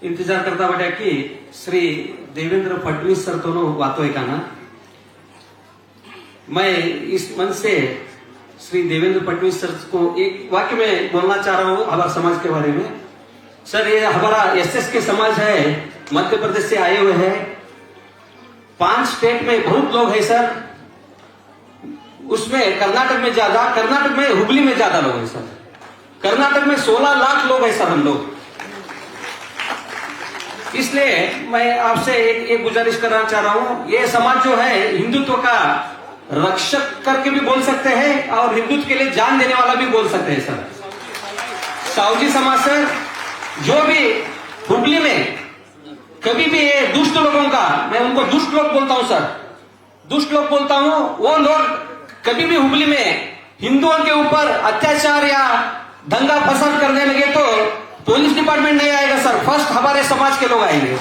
इंतजार करता बैठा कि श्री देवेंद्र फडणवीस सर दोनों बातों का ना मैं इस मन से श्री देवेंद्र फडणवीस सर को एक वाक्य में बोलना चाह रहा हूं हमारे समाज के बारे में। सर, ये हमारा एसएस के समाज है, मध्य प्रदेश से आए हुए हैं। 5 स्टेट में बहुत लोग हैं सर, उसमें कर्नाटक में ज्यादा, कर्नाटक में हुबली में ज्यादा लोग हैं सर। कर्नाटक में 16 लाख लोग हैं सर हम लोग। इसलिए मैं आपसे एक गुजारिश करना चाह रहा हूं, ये समाज जो है हिंदुत्व का रक्षक करके भी बोल सकते हैं और हिंदुत्व के लिए जान देने वाला भी बोल सकते हैं सर। सावजी समाज सर, जो भी हुबली में कभी भी ये दुष्ट लोगों का, मैं उनको दुष्ट लोग बोलता हूं सर, दुष्ट लोग बोलता हूं, वो लोग कभी भी हुबली में हिंदुओं के ऊपर अत्याचार या दंगा फसाद करने लगे तो पुलिस डिपार्टमेंट नहीं आएगा सर, फर्स्ट हमारे समाज के लोग आएंगे।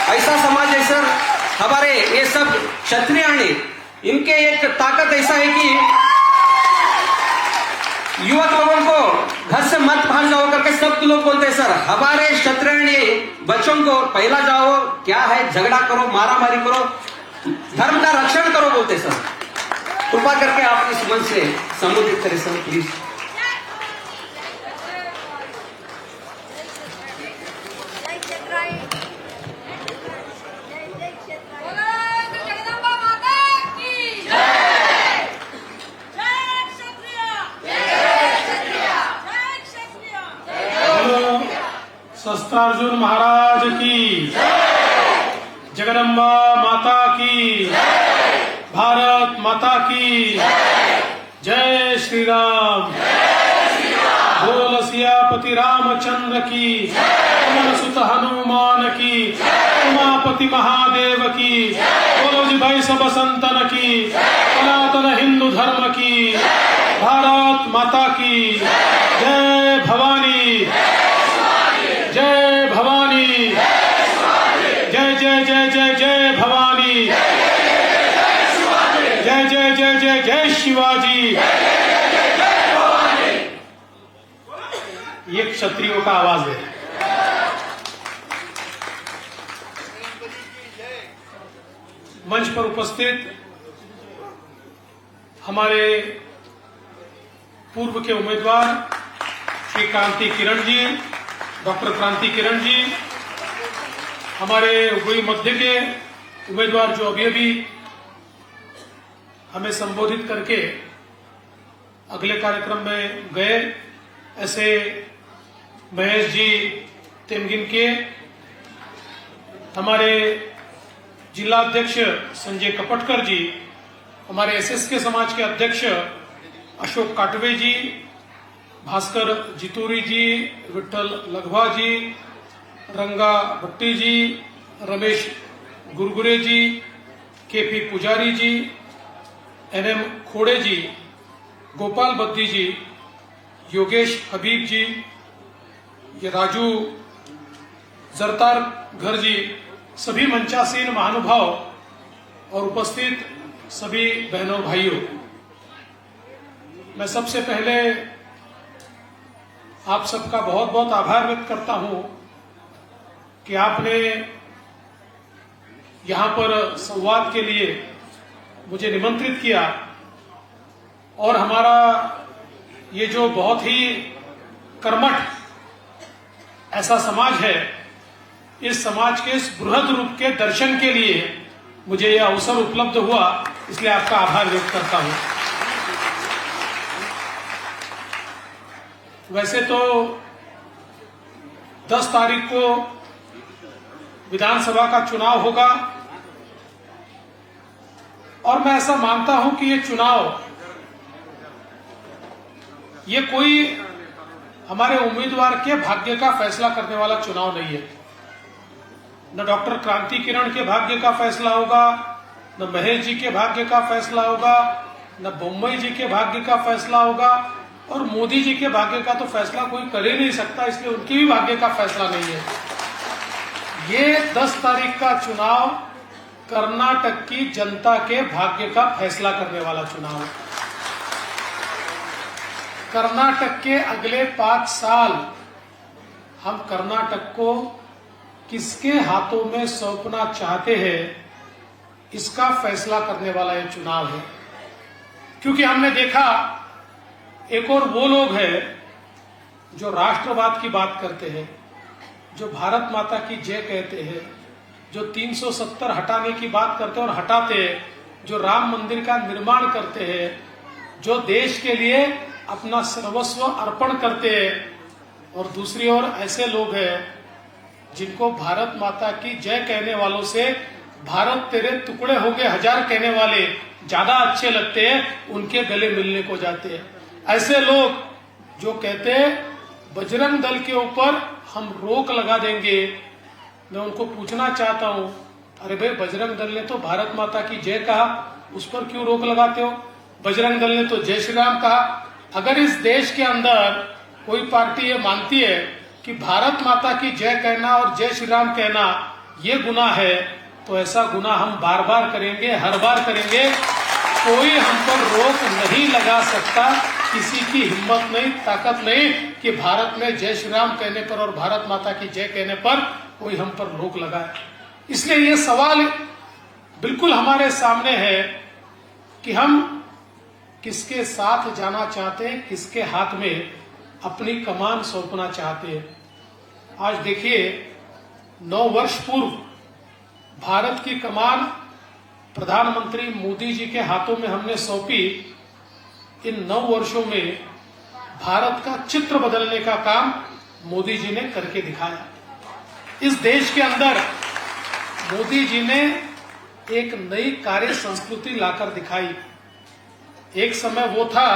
ऐसा समाज है सर हमारे। ये सब क्षत्रिय, इनके एक ताकत ऐसा है कि युवक लोगों को घर से मत बाहर जाओ करके सब लोग बोलते हैं सर। हमारे क्षत्रिय बच्चों को पहला जाओ, क्या है, झगड़ा करो, मारामारी करो, धर्म का रक्षण करो बोलते सर। कृपा करके आप इस मंच से संबोधित करें सर प्लीज। शस्त्रार्जुन महाराज की, जगदम्बा माता की, भारत माता की जय श्री राम। बोल सियापति रामचंद्र की, पवन सुत हनुमान की, उमापति महादेव की, बोलो जी भाई सब संतन की, सनातन हिंदू धर्म की, भारत माता की जय। भवानी जय, भवानी जय जय जय जय जय भवानी, जय जय जय जय जय शिवाजी। ये क्षत्रियों का आवाज है। मंच पर उपस्थित हमारे पूर्व के उम्मीदवार श्री क्रांति किरण जी, डॉक्टर क्रांति किरण जी, हमारे हुबली मध्य के उम्मीदवार जो अभी हमें संबोधित करके अगले कार्यक्रम में गए, ऐसे महेश जी तेमगिन के, हमारे जिला अध्यक्ष संजय कपटकर जी, हमारे एसएस के समाज के अध्यक्ष अशोक काटवे जी, भास्कर जितूरी जी, विठल लघवा जी, रंगा भट्टी जी, रमेश गुरगुरे जी, केपी पुजारी जी, एनएम खोड़े जी, गोपाल बद्दी जी, योगेश हबीब जी, ये राजू जरतार घर जी, सभी मंचासीन महानुभाव और उपस्थित सभी बहनों भाइयों, मैं सबसे पहले आप सबका बहुत बहुत आभार व्यक्त करता हूं कि आपने यहां पर संवाद के लिए मुझे निमंत्रित किया और हमारा ये जो बहुत ही कर्मठ ऐसा समाज है, इस समाज के इस बृहद रूप के दर्शन के लिए मुझे यह अवसर उपलब्ध हुआ, इसलिए आपका आभार व्यक्त करता हूं। वैसे तो 10 तारीख को विधानसभा का चुनाव होगा और मैं ऐसा मानता हूं कि ये चुनाव, ये कोई हमारे उम्मीदवार के भाग्य का फैसला करने वाला चुनाव नहीं है। न डॉक्टर क्रांति किरण के भाग्य का फैसला होगा, न महेश जी के भाग्य का फैसला होगा, न बोम्मई जी के भाग्य का फैसला होगा, और मोदी जी के भाग्य का तो फैसला कोई कर ही नहीं सकता, इसलिए उनकी भी भाग्य का फैसला नहीं है। ये 10 तारीख का चुनाव कर्नाटक की जनता के भाग्य का फैसला करने वाला चुनाव है। कर्नाटक के अगले 5 साल हम कर्नाटक को किसके हाथों में सौंपना चाहते हैं, इसका फैसला करने वाला ये चुनाव है। क्योंकि हमने देखा एक और वो लोग हैं जो राष्ट्रवाद की बात करते हैं, जो भारत माता की जय कहते हैं, जो 370 हटाने की बात करते हैं और हटाते हैं, जो राम मंदिर का निर्माण करते हैं, जो देश के लिए अपना सर्वस्व अर्पण करते हैं, और दूसरी ओर ऐसे लोग हैं जिनको भारत माता की जय कहने वालों से भारत तेरे टुकड़े हो गए हजार कहने वाले ज्यादा अच्छे लगते हैं, उनके गले मिलने को जाते हैं। ऐसे लोग जो कहते हैं बजरंग दल के ऊपर हम रोक लगा देंगे, मैं उनको पूछना चाहता हूं, अरे भाई बजरंग दल ने तो भारत माता की जय कहा, उस पर क्यों रोक लगाते हो? बजरंग दल ने तो जय श्री राम कहा। अगर इस देश के अंदर कोई पार्टी ये मानती है कि भारत माता की जय कहना और जय श्री राम कहना ये गुनाह है, तो ऐसा गुनाह हम बार बार करेंगे, हर बार करेंगे। कोई हम पर रोक नहीं लगा सकता, किसी की हिम्मत नहीं, ताकत नहीं कि भारत में जय श्री राम कहने पर और भारत माता की जय कहने पर कोई हम पर रोक लगाए। इसलिए ये सवाल बिल्कुल हमारे सामने है कि हम किसके साथ जाना चाहते हैं, किसके हाथ में अपनी कमान सौंपना चाहते हैं। आज देखिए 9 वर्ष पूर्व भारत की कमान प्रधानमंत्री मोदी जी के हाथों में हमने सौंपी। इन 9 वर्षों में भारत का चित्र बदलने का काम मोदी जी ने करके दिखाया। इस देश के अंदर मोदी जी ने एक नई कार्य संस्कृति लाकर दिखाई। एक समय वो था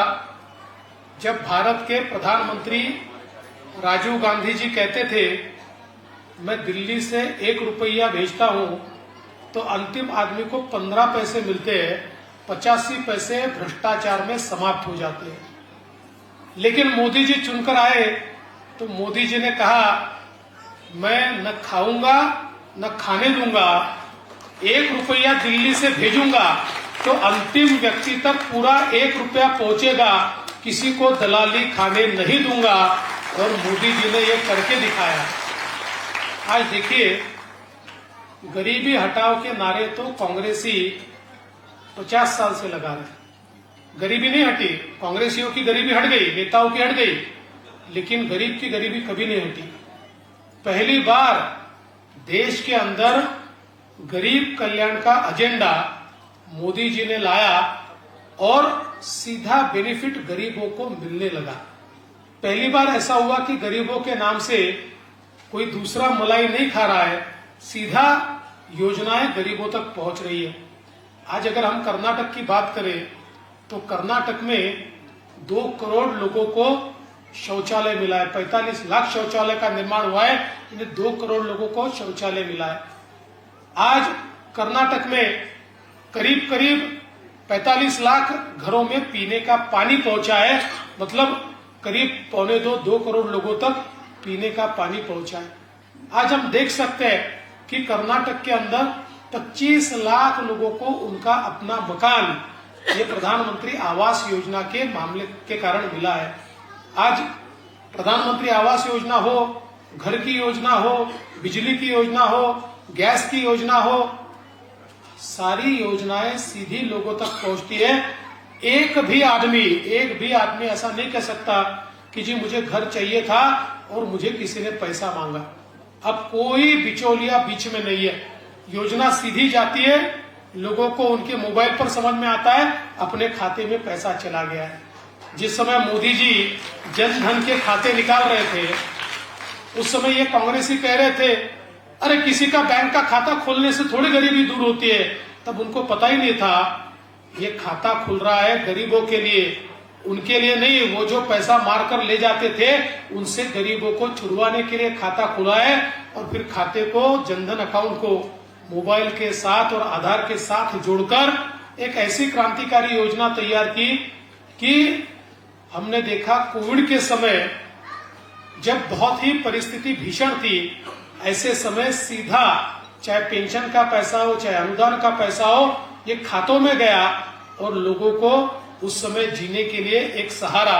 जब भारत के प्रधानमंत्री राजीव गांधी जी कहते थे, मैं दिल्ली से 1 रुपया भेजता हूं तो अंतिम आदमी को 15 पैसे मिलते हैं, 85 पैसे भ्रष्टाचार में समाप्त हो जाते हैं। लेकिन मोदी जी चुनकर आए तो मोदी जी ने कहा, मैं न खाऊंगा न खाने दूंगा, 1 रुपया दिल्ली से भेजूंगा तो अंतिम व्यक्ति तक पूरा 1 रुपया पहुंचेगा, किसी को दलाली खाने नहीं दूंगा। और मोदी जी ने ये करके दिखाया। आज देखिए गरीबी हटाओ के नारे तो कांग्रेसी 50 साल से लगा रहे। गरीबी नहीं हटी, कांग्रेसियों की गरीबी हट गई, नेताओं की हट गई, लेकिन गरीब की गरीबी कभी नहीं हटी। पहली बार देश के अंदर गरीब कल्याण का एजेंडा मोदी जी ने लाया और सीधा बेनिफिट गरीबों को मिलने लगा। पहली बार ऐसा हुआ कि गरीबों के नाम से कोई दूसरा मलाई नहीं खा रहा है, सीधा योजनाएं गरीबों तक पहुंच रही है। आज अगर हम कर्नाटक की बात करें तो कर्नाटक में 2 करोड़ लोगों को शौचालय मिला है। 45 लाख शौचालय का निर्माण हुआ है, इन्हें 2 करोड़ लोगों को शौचालय मिला है। आज कर्नाटक में करीब करीब 45 लाख घरों में पीने का पानी पहुंचा है, मतलब करीब 2.25 करोड़ लोगों तक पीने का पानी पहुंचा है। आज हम देख सकते हैं कि कर्नाटक के अंदर 25 लाख लोगों को उनका अपना मकान ये प्रधानमंत्री आवास योजना के मामले के कारण मिला है। आज प्रधानमंत्री आवास योजना हो, घर की योजना हो, बिजली की योजना हो, गैस की योजना हो, सारी योजनाएं सीधी लोगों तक पहुंचती है। एक भी आदमी ऐसा नहीं कह सकता कि जी मुझे घर चाहिए था और मुझे किसी ने पैसा मांगा। अब कोई बिचौलिया बीच में नहीं है, योजना सीधी जाती है, लोगों को उनके मोबाइल पर समझ में आता है, अपने खाते में पैसा चला गया है। जिस समय मोदी जी जन धन के खाते निकाल रहे थे, उस समय ये कांग्रेसी कह रहे थे, अरे किसी का बैंक का खाता खोलने से थोड़ी गरीबी दूर होती है। तब उनको पता ही नहीं था ये खाता खुल रहा है गरीबों के लिए, उनके लिए नहीं। वो जो पैसा मारकर ले जाते थे उनसे गरीबों को छुड़वाने के लिए खाता खुला है और फिर खाते को, जनधन अकाउंट को मोबाइल के साथ और आधार के साथ जोड़कर एक ऐसी क्रांतिकारी योजना तैयार की कि हमने देखा कोविड के समय जब बहुत ही परिस्थिति भीषण थी, ऐसे समय सीधा चाहे पेंशन का पैसा हो, चाहे अनुदान का पैसा हो, ये खातों में गया और लोगों को उस समय जीने के लिए एक सहारा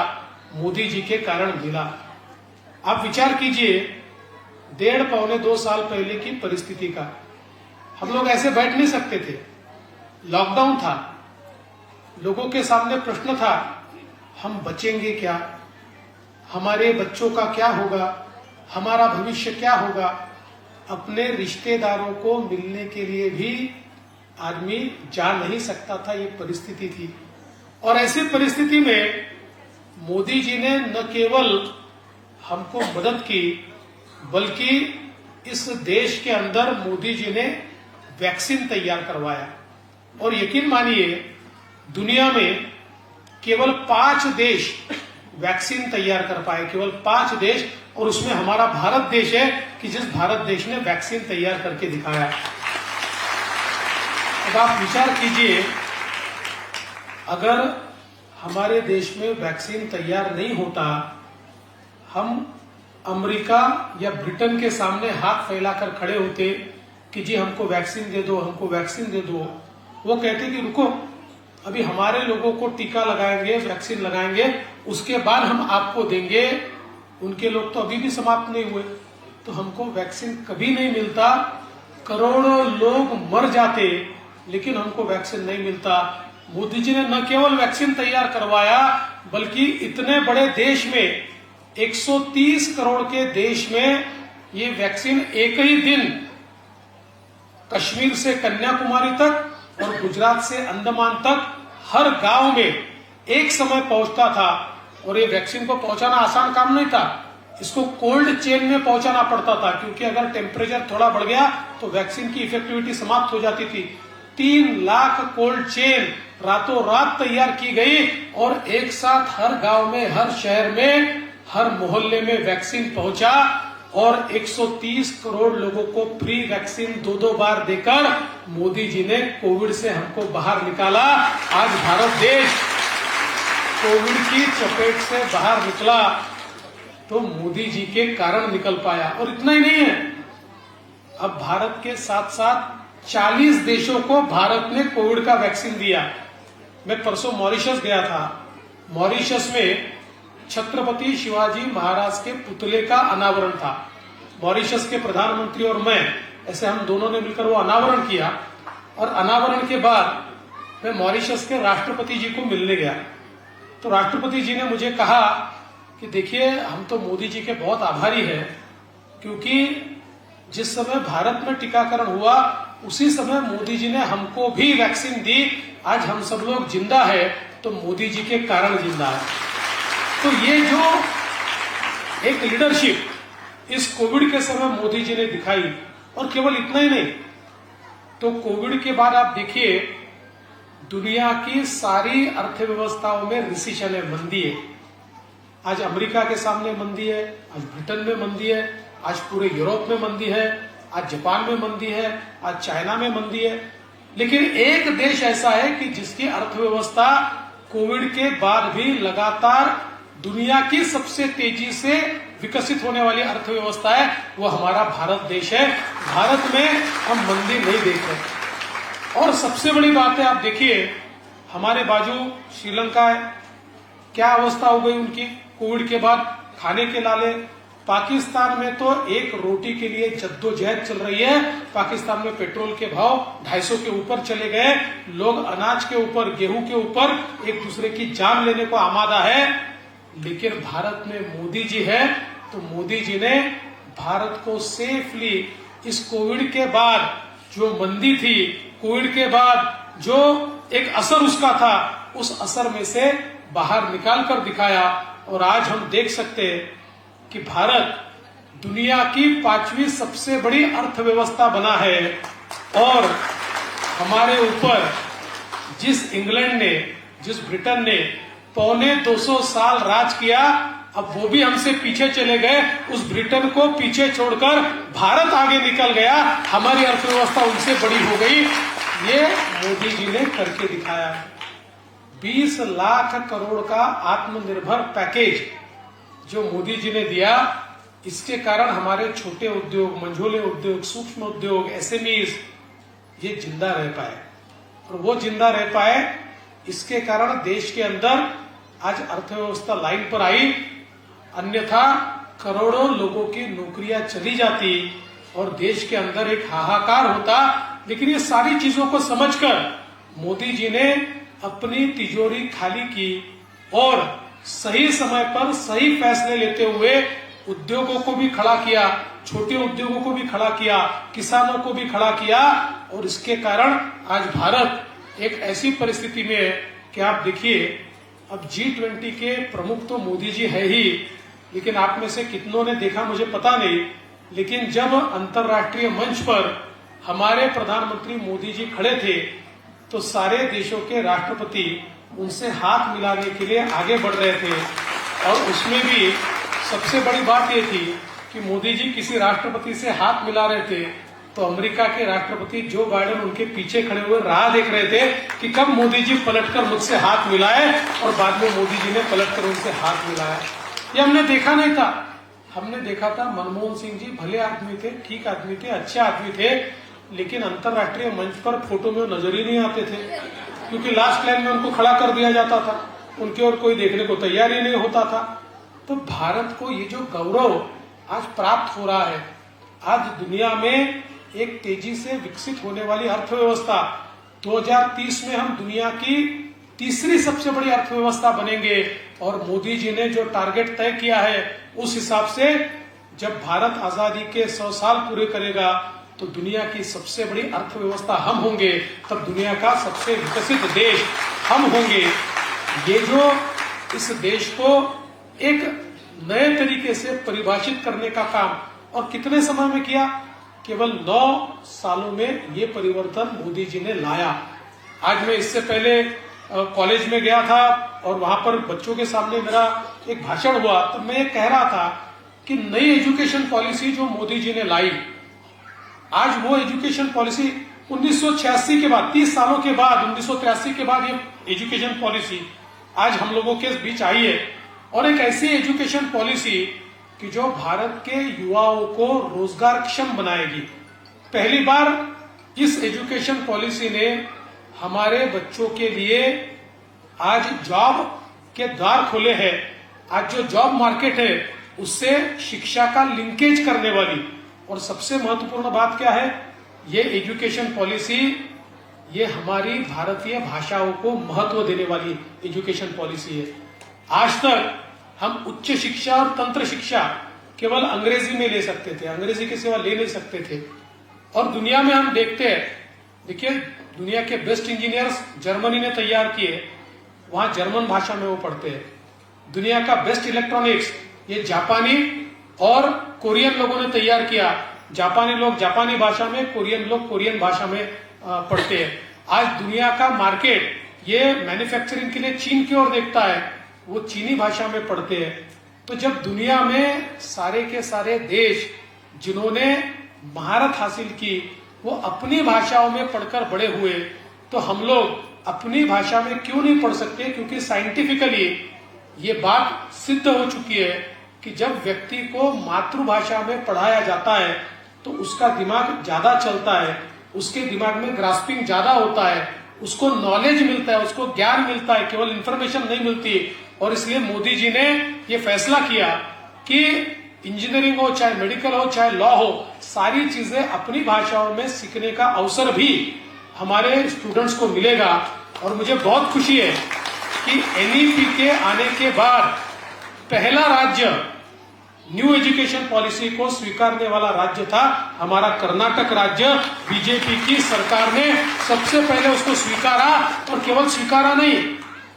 मोदी जी के कारण मिला। आप विचार कीजिए 1.5-2 साल पहले की परिस्थिति का। हम लोग ऐसे बैठ नहीं सकते थे, लॉकडाउन था, लोगों के सामने प्रश्न था, हम बचेंगे क्या, हमारे बच्चों का क्या होगा, हमारा भविष्य क्या होगा। अपने रिश्तेदारों को मिलने के लिए भी आदमी जा नहीं सकता था, ये परिस्थिति थी। और ऐसी परिस्थिति में मोदी जी ने न केवल हमको मदद की, बल्कि इस देश के अंदर मोदी जी ने वैक्सीन तैयार करवाया। और यकीन मानिए, दुनिया में केवल 5 देश वैक्सीन तैयार कर पाए, केवल 5 देश, और उसमें हमारा भारत देश है कि जिस भारत देश ने वैक्सीन तैयार करके दिखाया। अब आप विचार कीजिए, अगर हमारे देश में वैक्सीन तैयार नहीं होता, हम अमेरिका या ब्रिटेन के सामने हाथ फैलाकर खड़े होते कि जी हमको वैक्सीन दे दो, हमको वैक्सीन दे दो। वो कहते कि रुको, अभी हमारे लोगों को टीका लगाएंगे, वैक्सीन लगाएंगे, उसके बाद हम आपको देंगे। उनके लोग तो अभी भी समाप्त नहीं हुए, तो हमको वैक्सीन कभी नहीं मिलता। करोड़ों लोग मर जाते, लेकिन हमको वैक्सीन नहीं मिलता। मोदी जी ने न केवल वैक्सीन तैयार करवाया, बल्कि इतने बड़े देश में, 130 करोड़ के देश में, ये वैक्सीन एक ही दिन कश्मीर से कन्याकुमारी तक और गुजरात से अंडमान तक हर गांव में एक समय पहुंचता था। और ये वैक्सीन को पहुंचाना आसान काम नहीं था, इसको कोल्ड चेन में पहुंचाना पड़ता था, क्योंकि अगर टेम्परेचर थोड़ा बढ़ गया तो वैक्सीन की इफेक्टिविटी समाप्त हो जाती थी। 3 लाख कोल्ड चेन रातों रात तैयार की गई और एक साथ हर गांव में, हर शहर में, हर मोहल्ले में वैक्सीन पहुंचा। और 130 करोड़ लोगों को फ्री वैक्सीन 2-2 बार देकर मोदी जी ने कोविड से हमको बाहर निकाला। आज भारत देश कोविड की चपेट से बाहर निकला तो मोदी जी के कारण निकल पाया। और इतना ही नहीं है, अब भारत के साथ साथ 40 देशों को भारत ने कोविड का वैक्सीन दिया। मैं परसों मॉरिशस गया था। मॉरिशस में छत्रपति शिवाजी महाराज के पुतले का अनावरण था। मॉरिशस के प्रधानमंत्री और मैं, ऐसे हम दोनों ने मिलकर वो अनावरण किया। और अनावरण के बाद मैं मॉरिशस के राष्ट्रपति जी को मिलने गया, तो राष्ट्रपति जी ने मुझे कहा कि देखिए, हम तो मोदी जी के बहुत आभारी हैं, क्योंकि जिस समय भारत में टीकाकरण हुआ उसी समय मोदी जी ने हमको भी वैक्सीन दी। आज हम सब लोग जिंदा है तो मोदी जी के कारण जिंदा है। तो ये जो एक लीडरशिप इस कोविड के समय मोदी जी ने दिखाई, और केवल इतना ही नहीं, तो कोविड के बाद आप देखिए दुनिया की सारी अर्थव्यवस्थाओं में रिसेशन है, मंदी है। आज अमेरिका के सामने मंदी है, आज ब्रिटेन में मंदी है, आज पूरे यूरोप में मंदी है, आज जापान में मंदी है, आज चाइना में मंदी है। लेकिन एक देश ऐसा है कि जिसकी अर्थव्यवस्था कोविड के बाद भी लगातार दुनिया की सबसे तेजी से विकसित होने वाली अर्थव्यवस्था है, वो हमारा भारत देश है। भारत में हम मंदी नहीं देख रहे। और सबसे बड़ी बात है, आप देखिए हमारे बाजू श्रीलंका है, क्या अवस्था हो गई उनकी कोविड के बाद, खाने के लाले। पाकिस्तान में तो एक रोटी के लिए जद्दोजहद चल रही है। पाकिस्तान में पेट्रोल के भाव 250 के ऊपर चले गए, लोग अनाज के ऊपर, गेहूं के ऊपर एक दूसरे की जान लेने को आमादा है। लेकिन भारत में मोदी जी है, तो मोदी जी ने भारत को सेफली इस कोविड के बाद जो मंदी थी, कोविड के बाद जो एक असर उसका था, उस असर में से बाहर निकाल कर दिखाया। और आज हम देख सकते हैं कि भारत दुनिया की 5वीं सबसे बड़ी अर्थव्यवस्था बना है। और हमारे ऊपर जिस इंग्लैंड ने, जिस ब्रिटेन ने 250 साल राज किया, अब वो भी हमसे पीछे चले गए। उस ब्रिटेन को पीछे छोड़कर भारत आगे निकल गया, हमारी अर्थव्यवस्था उनसे बड़ी हो गई। ये मोदी जी ने करके दिखाया। 20 लाख करोड़ का आत्मनिर्भर पैकेज जो मोदी जी ने दिया, इसके कारण हमारे छोटे उद्योग, मंझोले उद्योग, सूक्ष्म उद्योग, एसएमईज ये जिंदा रह पाए। और वो जिंदा रह पाए, इसके कारण देश के अंदर आज अर्थव्यवस्था लाइन पर आई। अन्यथा करोड़ों लोगों की नौकरियां चली जाती और देश के अंदर एक हाहाकार होता। लेकिन ये सारी चीजों को समझकर मोदी जी ने अपनी तिजोरी खाली की और सही समय पर सही फैसले लेते हुए उद्योगों को भी खड़ा किया, छोटे उद्योगों को भी खड़ा किया, किसानों को भी खड़ा किया। और इसके कारण आज भारत एक ऐसी परिस्थिति में है कि आप देखिए, अब G20 के प्रमुख तो मोदी जी है ही, लेकिन आप में से कितनों ने देखा मुझे पता नहीं, लेकिन जब अंतर्राष्ट्रीय मंच पर हमारे प्रधानमंत्री मोदी जी खड़े थे तो सारे देशों के राष्ट्रपति उनसे हाथ मिलाने के लिए आगे बढ़ रहे थे। और उसमें भी सबसे बड़ी बात यह थी कि मोदी जी किसी राष्ट्रपति से हाथ मिला रहे थे तो अमेरिका के राष्ट्रपति जो बाइडेन उनके पीछे खड़े हुए राह देख रहे थे कि कब मोदी जी पलटकर मुझसे हाथ मिलाए, और बाद में मोदी जी ने पलटकर उनसे हाथ मिलाया। ये हमने देखा नहीं था। हमने देखा था मनमोहन सिंह जी भले आदमी थे, ठीक आदमी थे, अच्छे आदमी थे, लेकिन अंतर्राष्ट्रीय मंच पर फोटो में नजर ही नहीं आते थे, क्योंकि लास्ट लाइन में उनको खड़ा कर दिया जाता था, उनकी ओर कोई देखने को तैयार ही नहीं होता था। तो भारत को ये जो गौरव आज प्राप्त हो रहा है, आज दुनिया में एक तेजी से विकसित होने वाली अर्थव्यवस्था, 2030 में हम दुनिया की तीसरी सबसे बड़ी अर्थव्यवस्था बनेंगे। और मोदी जी ने जो टारगेट तय किया है उस हिसाब से जब भारत आजादी के 100 साल पूरे करेगा तो दुनिया की सबसे बड़ी अर्थव्यवस्था हम होंगे, तब दुनिया का सबसे विकसित देश हम होंगे। ये जो इस देश को एक नए तरीके से परिभाषित करने का काम और कितने समय में किया, केवल 9 सालों में ये परिवर्तन मोदी जी ने लाया। आज मैं इससे पहले कॉलेज में गया था और वहां पर बच्चों के सामने मेरा एक भाषण हुआ, तो मैं ये कह रहा था कि नई एजुकेशन पॉलिसी जो मोदी जी ने लाई, आज वो एजुकेशन पॉलिसी 1986 के बाद, 30 सालों के बाद, 1983 के बाद ये एजुकेशन पॉलिसी आज हम लोगों के बीच आई है। और एक ऐसी एजुकेशन पॉलिसी कि जो भारत के युवाओं को रोजगारक्षम बनाएगी। पहली बार इस एजुकेशन पॉलिसी ने हमारे बच्चों के लिए आज जॉब के द्वार खोले हैं। आज जो जॉब मार्केट है उससे शिक्षा का लिंकेज करने वाली, और सबसे महत्वपूर्ण बात क्या है, ये एजुकेशन पॉलिसी ये हमारी भारतीय भाषाओं को महत्व देने वाली एजुकेशन पॉलिसी है। आज तक हम उच्च शिक्षा और तंत्र शिक्षा केवल अंग्रेजी में ले सकते थे, अंग्रेजी के सिवा ले नहीं सकते थे। और दुनिया में हम देखते हैं, देखिए दुनिया के बेस्ट इंजीनियर्स जर्मनी ने तैयार किए, वहां जर्मन भाषा में वो पढ़ते हैं। दुनिया का बेस्ट इलेक्ट्रॉनिक्स ये जापानी और कोरियन लोगों ने तैयार किया, जापानी लोग जापानी भाषा में, कोरियन लोग कोरियन भाषा में पढ़ते हैं। आज दुनिया का मार्केट ये मैन्युफैक्चरिंग के लिए चीन की ओर देखता है, वो चीनी भाषा में पढ़ते हैं। तो जब दुनिया में सारे के सारे देश जिन्होंने महारत हासिल की वो अपनी भाषाओं में पढ़कर बड़े हुए, तो हम लोग अपनी भाषा में क्यों नहीं पढ़ सकते? क्योंकि साइंटिफिकली ये बात सिद्ध हो चुकी है कि जब व्यक्ति को मातृभाषा में पढ़ाया जाता है तो उसका दिमाग ज्यादा चलता है, उसके दिमाग में ग्रास्पिंग ज्यादा होता है, उसको नॉलेज मिलता है, उसको ज्ञान मिलता है, केवल इंफॉर्मेशन नहीं मिलती। और इसलिए मोदी जी ने ये फैसला किया कि इंजीनियरिंग हो, चाहे मेडिकल हो, चाहे लॉ हो, सारी चीजें अपनी भाषाओं में सीखने का अवसर भी हमारे स्टूडेंट्स को मिलेगा। और मुझे बहुत खुशी है कि एनईपी के आने के बाद पहला राज्य न्यू एजुकेशन पॉलिसी को स्वीकारने वाला राज्य था हमारा कर्नाटक राज्य। बीजेपी की सरकार ने सबसे पहले उसको स्वीकारा, और केवल स्वीकारा नहीं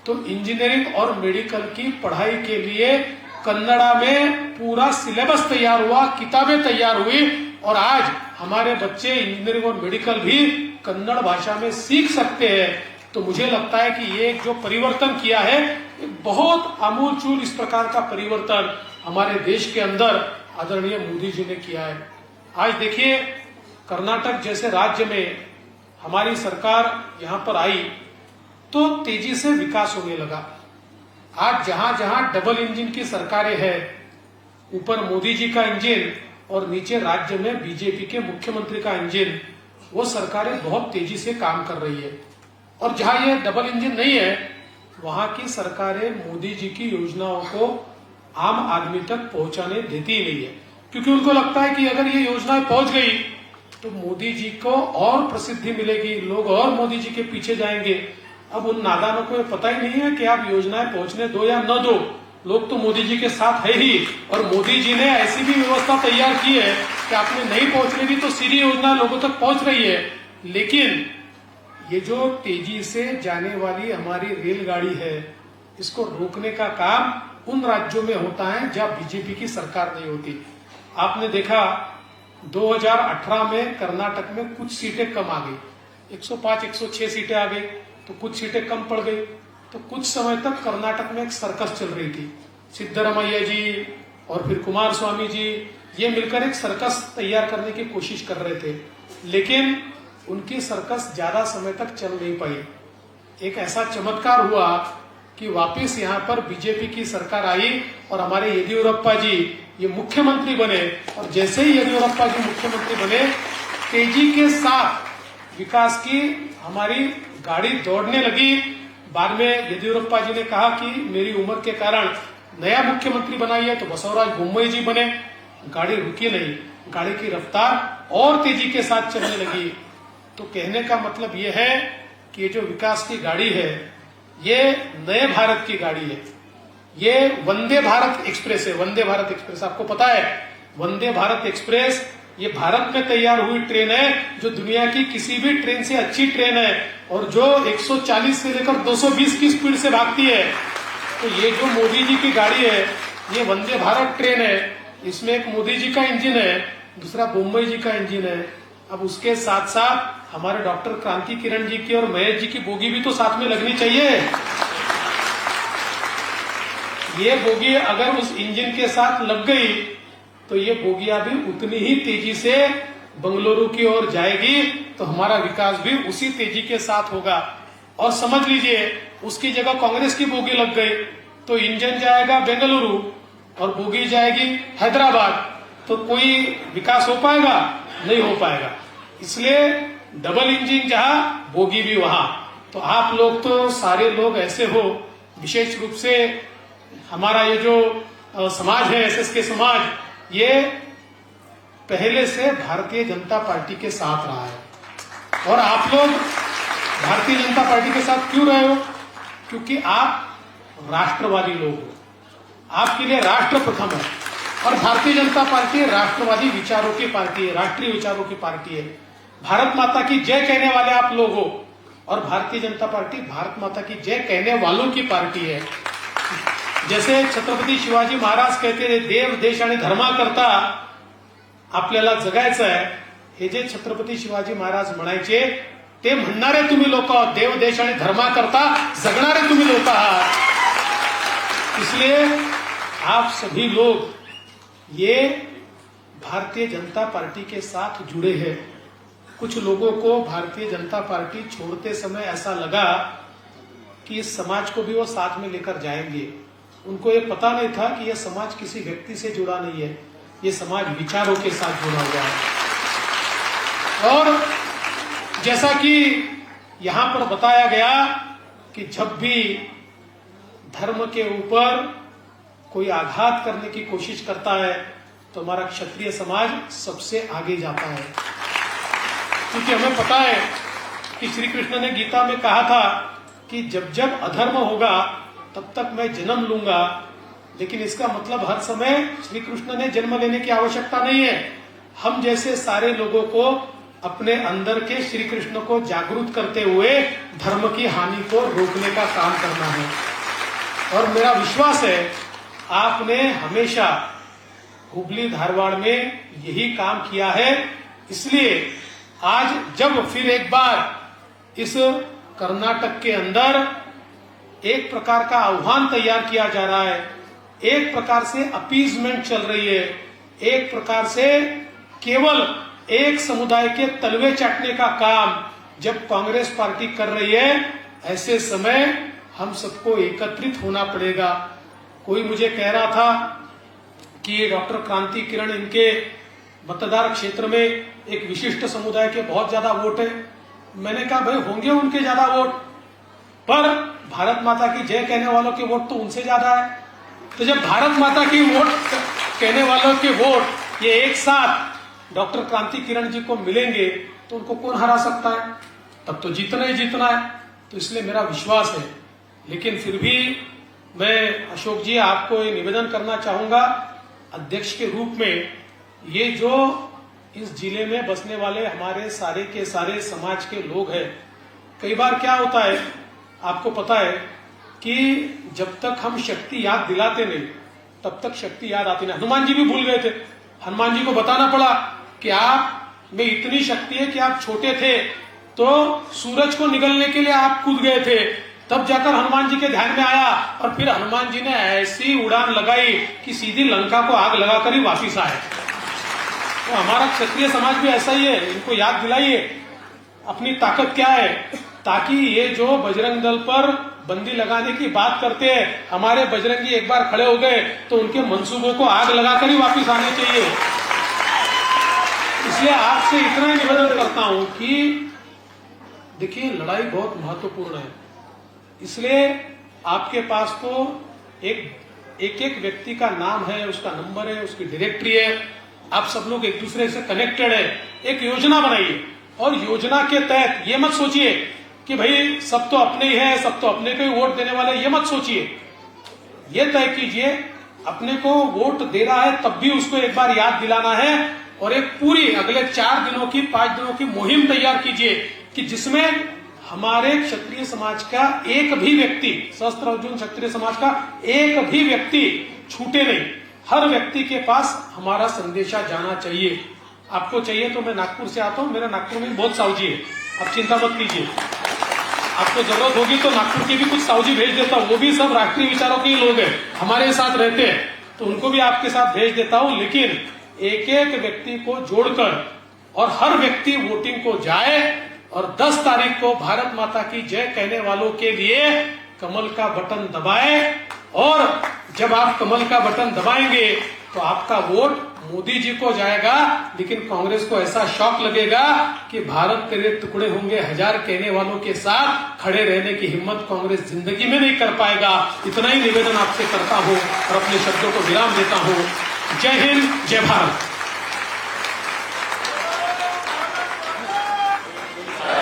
तो इंजीनियरिंग और मेडिकल की पढ़ाई के लिए कन्नड़ा में पूरा सिलेबस तैयार हुआ, किताबें तैयार हुई, और आज हमारे बच्चे इंजीनियरिंग और मेडिकल भी कन्नड़ भाषा में सीख सकते हैं। तो मुझे लगता है कि ये जो परिवर्तन किया है, एक बहुत आमूलचूल इस प्रकार का परिवर्तन हमारे देश के अंदर आदरणीय मोदी जी ने किया है। आज देखिए कर्नाटक जैसे राज्य में हमारी सरकार यहाँ पर आई तो तेजी से विकास होने लगा। आज जहां जहां डबल इंजन की सरकारें हैं, ऊपर मोदी जी का इंजन और नीचे राज्य में बीजेपी के मुख्यमंत्री का इंजन, वो सरकारें बहुत तेजी से काम कर रही है। और जहां ये डबल इंजन नहीं है, वहां की सरकारें मोदी जी की योजनाओं को आम आदमी तक पहुंचाने देती ही नहीं है, क्योंकि उनको लगता है कि अगर ये योजनाएं पहुंच गई तो मोदी जी को और प्रसिद्धि मिलेगी, लोग और मोदी जी के पीछे जाएंगे। अब उन नादानों को ये पता ही नहीं है कि आप योजनाएं पहुंचने दो या न दो, लोग तो मोदी जी के साथ है ही। और मोदी जी ने ऐसी भी व्यवस्था तैयार की है कि आपने नहीं पहुंचने दी तो सीधी योजना लोगों तक पहुंच रही है। लेकिन ये जो तेजी से जाने वाली हमारी रेलगाड़ी है, इसको रोकने का काम उन राज्यों में होता है जहां बीजेपी की सरकार नहीं होती। आपने देखा 2018 में कर्नाटक में कुछ सीटें कम आ गई, 105 106 सीटें आ गई, तो कुछ सीटें कम पड़ गई। तो कुछ समय तक कर्नाटक में एक सर्कस चल रही थी, सिद्धरामैया जी और फिर कुमार स्वामी जी ये मिलकर एक सर्कस तैयार करने की कोशिश कर रहे थे, लेकिन उनकी सर्कस ज्यादा समय तक चल नहीं पाई। एक ऐसा चमत्कार हुआ कि वापस यहाँ पर बीजेपी की सरकार आई और हमारे येदियुरप्पा जी ये मुख्यमंत्री बने। और जैसे ही येदियुरप्पा जी मुख्यमंत्री बने, तेजी के साथ विकास की हमारी गाड़ी दौड़ने लगी। बाद में येदियुरप्पा जी ने कहा कि मेरी उम्र के कारण नया मुख्यमंत्री बनाइए, तो बसवराज बोम्मई जी बने। गाड़ी रुकी नहीं, गाड़ी की रफ्तार और तेजी के साथ चलने लगी। तो कहने का मतलब ये है कि ये जो विकास की गाड़ी है, ये नए भारत की गाड़ी है। ये वंदे भारत एक्सप्रेस है। वंदे भारत एक्सप्रेस आपको पता है, वंदे भारत एक्सप्रेस ये भारत में तैयार हुई ट्रेन है, जो दुनिया की किसी भी ट्रेन से अच्छी ट्रेन है और जो 140 से लेकर 220 की स्पीड से भागती है। तो ये जो मोदी जी की गाड़ी है, ये वंदे भारत ट्रेन है। इसमें एक मोदी जी का इंजन है, दूसरा बोम्मई जी का इंजन है। अब उसके साथ साथ हमारे डॉक्टर क्रांति किरण जी की और महेश जी की बोगी भी तो साथ में लगनी चाहिए। ये बोगी अगर उस इंजन के साथ लग गई तो ये बोगियां भी उतनी ही तेजी से बंगलुरु की ओर जाएगी, तो हमारा विकास भी उसी तेजी के साथ होगा। और समझ लीजिए, उसकी जगह कांग्रेस की बोगी लग गई तो इंजन जाएगा बेंगलुरु और बोगी जाएगी हैदराबाद, तो कोई विकास हो पाएगा? नहीं हो पाएगा। इसलिए डबल इंजन जहां, बोगी भी वहां। तो आप लोग तो सारे लोग ऐसे हो, विशेष रूप से हमारा ये जो समाज है, एसएसके समाज, ये पहले से भारतीय जनता पार्टी के साथ रहा है। और आप लोग भारतीय जनता पार्टी के साथ क्यों रहे हो? क्योंकि आप राष्ट्रवादी लोग हो, आपके लिए राष्ट्र प्रथम है। और भारतीय जनता पार्टी राष्ट्रवादी विचारों की पार्टी है, राष्ट्रीय विचारों की पार्टी है। भारत माता की जय कहने वाले आप लोग हो, और भारतीय जनता पार्टी भारत माता की जय कहने वालों की पार्टी है। जैसे छत्रपती शिवाजी महाराज कहते थे, देव देश आणि धर्मा करता आपल्याला जगायचं आहे, हे जे छत्रपती शिवाजी महाराज म्हणायचे ते म्हणणारे तुम्ही लोक आहात। देव देश आणि धर्मा करता जगणारे तुम्ही लोक आहात। इसलिए आप सभी लोग ये भारतीय जनता पार्टी के साथ जुड़े हैं। कुछ लोगों को भारतीय जनता पार्टी छोड़ते समय ऐसा लगा कि इस समाज को भी वो साथ में लेकर जाएंगे। उनको ये पता नहीं था कि यह समाज किसी व्यक्ति से जुड़ा नहीं है, ये समाज विचारों के साथ जुड़ा हुआ है। और जैसा कि यहां पर बताया गया कि जब भी धर्म के ऊपर कोई आघात करने की कोशिश करता है तो हमारा क्षत्रिय समाज सबसे आगे जाता है। क्योंकि हमें पता है कि श्री कृष्ण ने गीता में कहा था कि जब जब अधर्म होगा तब तक मैं जन्म लूंगा। लेकिन इसका मतलब हर समय श्री कृष्ण ने जन्म लेने की आवश्यकता नहीं है। हम जैसे सारे लोगों को अपने अंदर के श्री कृष्ण को जागरूक करते हुए धर्म की हानि को रोकने का काम करना है। और मेरा विश्वास है आपने हमेशा हुबली धारवाड़ में यही काम किया है। इसलिए आज जब फिर एक बार इस कर्नाटक के अंदर एक प्रकार का आह्वान तैयार किया जा रहा है, एक प्रकार से अपीजमेंट चल रही है, एक प्रकार से केवल एक समुदाय के तलवे चाटने का काम जब कांग्रेस पार्टी कर रही है, ऐसे समय हम सबको एकत्रित होना पड़ेगा। कोई मुझे कह रहा था कि डॉक्टर क्रांति किरण, इनके मतदार क्षेत्र में एक विशिष्ट समुदाय के बहुत ज्यादा वोट है। मैंने कहा भाई होंगे उनके ज्यादा वोट, पर भारत माता की जय कहने वालों के वोट तो उनसे ज्यादा है। तो जब भारत माता की वोट कहने वालों के वोट ये एक साथ डॉक्टर क्रांति किरण जी को मिलेंगे तो उनको कौन हरा सकता है? तब तो जीतना ही जीतना है। तो इसलिए मेरा विश्वास है। लेकिन फिर भी मैं अशोक जी आपको ये निवेदन करना चाहूंगा अध्यक्ष के रूप में, ये जो इस जिले में बसने वाले हमारे सारे के सारे समाज के लोग हैं, कई बार क्या होता है आपको पता है कि जब तक हम शक्ति याद दिलाते नहीं तब तक शक्ति याद आती नहीं। हनुमान जी भी भूल गए थे, हनुमान जी को बताना पड़ा कि आप में इतनी शक्ति है कि आप छोटे थे तो सूरज को निगलने के लिए आप कूद गए थे, तब जाकर हनुमान जी के ध्यान में आया और फिर हनुमान जी ने ऐसी उड़ान लगाई कि सीधी लंका को आग लगाकर ही वापिस आए। तो हमारा क्षत्रिय समाज भी ऐसा ही है, इनको याद दिलाइए अपनी ताकत क्या है, ताकि ये जो बजरंग दल पर बंदी लगाने की बात करते हैं, हमारे बजरंगी एक बार खड़े हो गए तो उनके मंसूबों को आग लगाकर ही वापिस आने चाहिए। इसलिए आपसे इतना ही निवेदन करता हूं कि देखिए लड़ाई बहुत महत्वपूर्ण है, इसलिए आपके पास तो एक व्यक्ति का नाम है, उसका नंबर है, उसकी डायरेक्टरी है, आप सब लोग एक दूसरे से कनेक्टेड है। एक योजना बनाइए और योजना के तहत ये मत सोचिए कि भाई सब तो अपने ही है, सब तो अपने को ही वोट देने वाले, ये मत सोचिए। ये तय कीजिए अपने को वोट दे रहा है तब भी उसको एक बार याद दिलाना है और एक पूरी अगले 4 दिनों की 5 दिनों की मुहिम तैयार कीजिए कि जिसमें हमारे क्षत्रिय समाज का एक भी व्यक्ति, सहस्त्र अर्जुन क्षत्रिय समाज का एक भी व्यक्ति छूटे नहीं। हर व्यक्ति के पास हमारा संदेशा जाना चाहिए। आपको चाहिए तो मैं नागपुर से आता हूं, मेरा नागपुर में बहुत सावजी है, आप चिंता मत कीजिए। आपको जरूरत होगी तो नागपुर के भी कुछ सावजी भेज देता हूं, वो भी सब राष्ट्रीय विचारों के ही लोग हैं, हमारे साथ रहते हैं, तो उनको भी आपके साथ भेज देता हूं। लेकिन एक एक व्यक्ति को जोड़कर और हर व्यक्ति वोटिंग को जाए और 10 तारीख को भारत माता की जय कहने वालों के लिए कमल का बटन दबाए। और जब आप कमल का बटन दबाएंगे तो आपका वोट मोदी जी को जाएगा, लेकिन कांग्रेस को ऐसा शॉक लगेगा कि भारत तेरे टुकड़े होंगे 1000 कहने वालों के साथ खड़े रहने की हिम्मत कांग्रेस जिंदगी में नहीं कर पाएगा। इतना ही निवेदन आपसे करता हूं और अपने शब्दों को विराम देता हूं। जय हिंद, जय भारत।